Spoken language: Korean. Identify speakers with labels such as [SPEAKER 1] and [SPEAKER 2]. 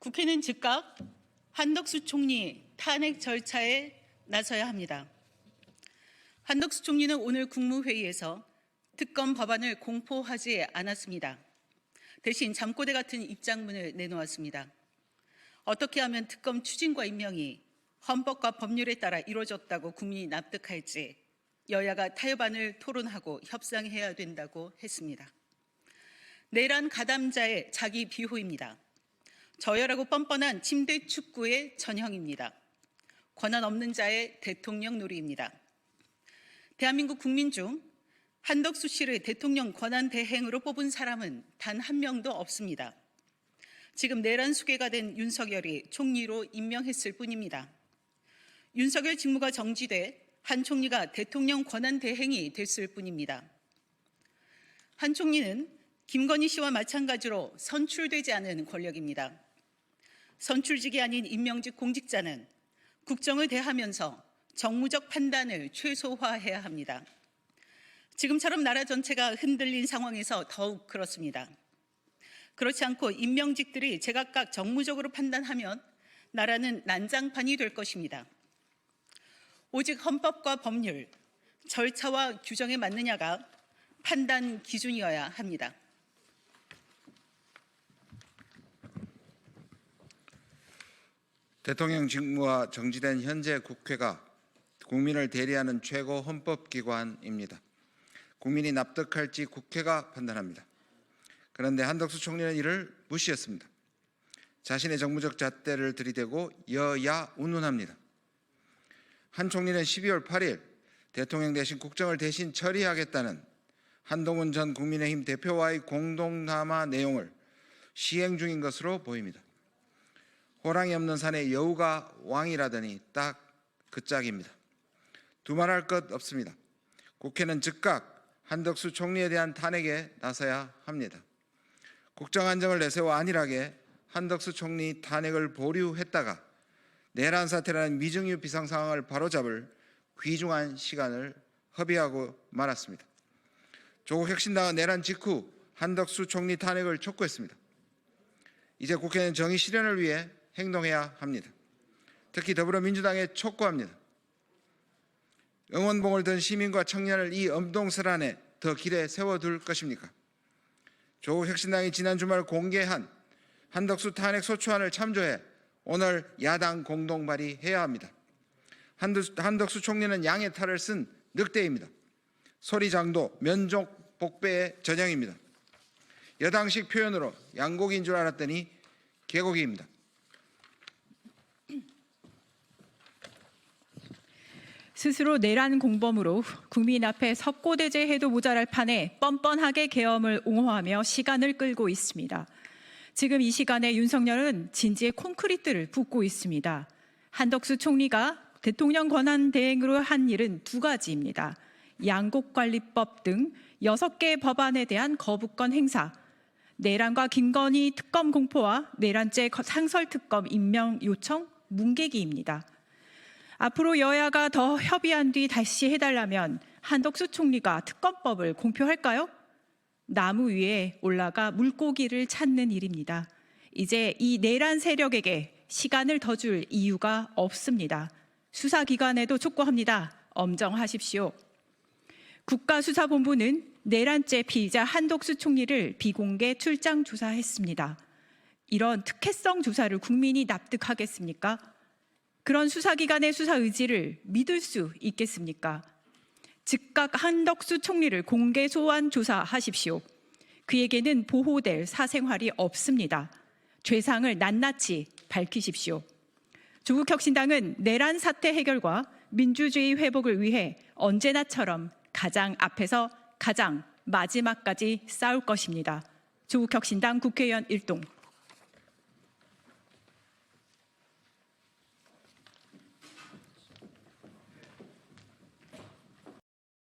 [SPEAKER 1] 국회는 즉각 한덕수 총리 탄핵 절차에 나서야 합니다. 한덕수 총리는 오늘 국무회의에서 특검 법안을 공포하지 않았습니다. 대신 잠꼬대 같은 입장문을 내놓았습니다. 어떻게 하면 특검 추진과 임명이 헌법과 법률에 따라 이루어졌다고 국민이 납득할지 여야가 타협안을 토론하고 협상해야 된다고 했습니다. 내란 가담자의 자기 비호입니다. 저열하고 뻔뻔한 침대 축구의 전형입니다. 권한 없는 자의 대통령 놀이입니다. 대한민국 국민 중 한덕수 씨를 대통령 권한 대행으로 뽑은 사람은 단 한 명도 없습니다. 지금 내란 수괴가 된 윤석열이 총리로 임명했을 뿐입니다. 윤석열 직무가 정지돼 한 총리가 대통령 권한 대행이 됐을 뿐입니다. 한 총리는 김건희 씨와 마찬가지로 선출되지 않은 권력입니다. 선출직이 아닌 임명직 공직자는 국정을 대하면서 정무적 판단을 최소화해야 합니다. 지금처럼 나라 전체가 흔들린 상황에서 더욱 그렇습니다. 그렇지 않고 임명직들이 제각각 정무적으로 판단하면 나라는 난장판이 될 것입니다. 오직 헌법과 법률, 절차와 규정에 맞느냐가 판단 기준이어야 합니다.
[SPEAKER 2] 대통령 직무가 정지된 현재 국회가 국민을 대리하는 최고 헌법기관입니다. 국민이 납득할지 국회가 판단합니다. 그런데 한덕수 총리는 이를 무시했습니다. 자신의 정무적 잣대를 들이대고 여야 운운합니다. 한 총리는 12월 8일 대통령 대신 국정을 대신 처리하겠다는 한동훈 전 국민의힘 대표와의 공동담화 내용을 시행 중인 것으로 보입니다. 호랑이 없는 산에 여우가 왕이라더니 딱 그 짝입니다. 두말할 것 없습니다. 국회는 즉각 한덕수 총리에 대한 탄핵에 나서야 합니다. 국정 안정을 내세워 안일하게 한덕수 총리 탄핵을 보류했다가 내란 사태라는 미증유 비상 상황을 바로잡을 귀중한 시간을 허비하고 말았습니다. 조국 혁신당은 내란 직후 한덕수 총리 탄핵을 촉구했습니다. 이제 국회는 정의 실현을 위해 행동해야 합니다. 특히 더불어민주당에 촉구합니다. 응원봉을 든 시민과 청년을 이 엄동설 안에 더 길에 세워둘 것입니까? 조국 혁신당이 지난 주말 공개한 한덕수 탄핵 소추안을 참조해 오늘 야당 공동 발의해야 합니다. 한덕수 총리는 양의 탈을 쓴 늑대입니다. 소리장도 면족 복배의 전형입니다. 여당식 표현으로 양고기인 줄 알았더니 개고기입니다.
[SPEAKER 3] 스스로 내란 공범으로 국민 앞에 석고대죄해도 모자랄 판에 뻔뻔하게 계엄을 옹호하며 시간을 끌고 있습니다. 지금 이 시간에 윤석열은 진지의 콘크리트를 붓고 있습니다. 한덕수 총리가 대통령 권한 대행으로 한 일은 두 가지입니다. 양곡관리법 등 6개의 법안에 대한 거부권 행사, 내란과 김건희 특검 공포와 내란죄 상설특검 임명 요청 뭉개기입니다. 앞으로 여야가 더 협의한 뒤 다시 해달라면 한덕수 총리가 특검법을 공표할까요? 나무 위에 올라가 물고기를 찾는 일입니다. 이제 이 내란 세력에게 시간을 더 줄 이유가 없습니다. 수사기관에도 촉구합니다. 엄정하십시오. 국가수사본부는 내란죄 피의자 한덕수 총리를 비공개 출장 조사했습니다. 이런 특혜성 조사를 국민이 납득하겠습니까? 그런 수사기관의 수사 의지를 믿을 수 있겠습니까? 즉각 한덕수 총리를 공개 소환 조사하십시오. 그에게는 보호될 사생활이 없습니다. 죄상을 낱낱이 밝히십시오. 조국 혁신당은 내란 사태 해결과 민주주의 회복을 위해 언제나처럼 가장 앞에서 가장 마지막까지 싸울 것입니다. 조국 혁신당 국회의원 일동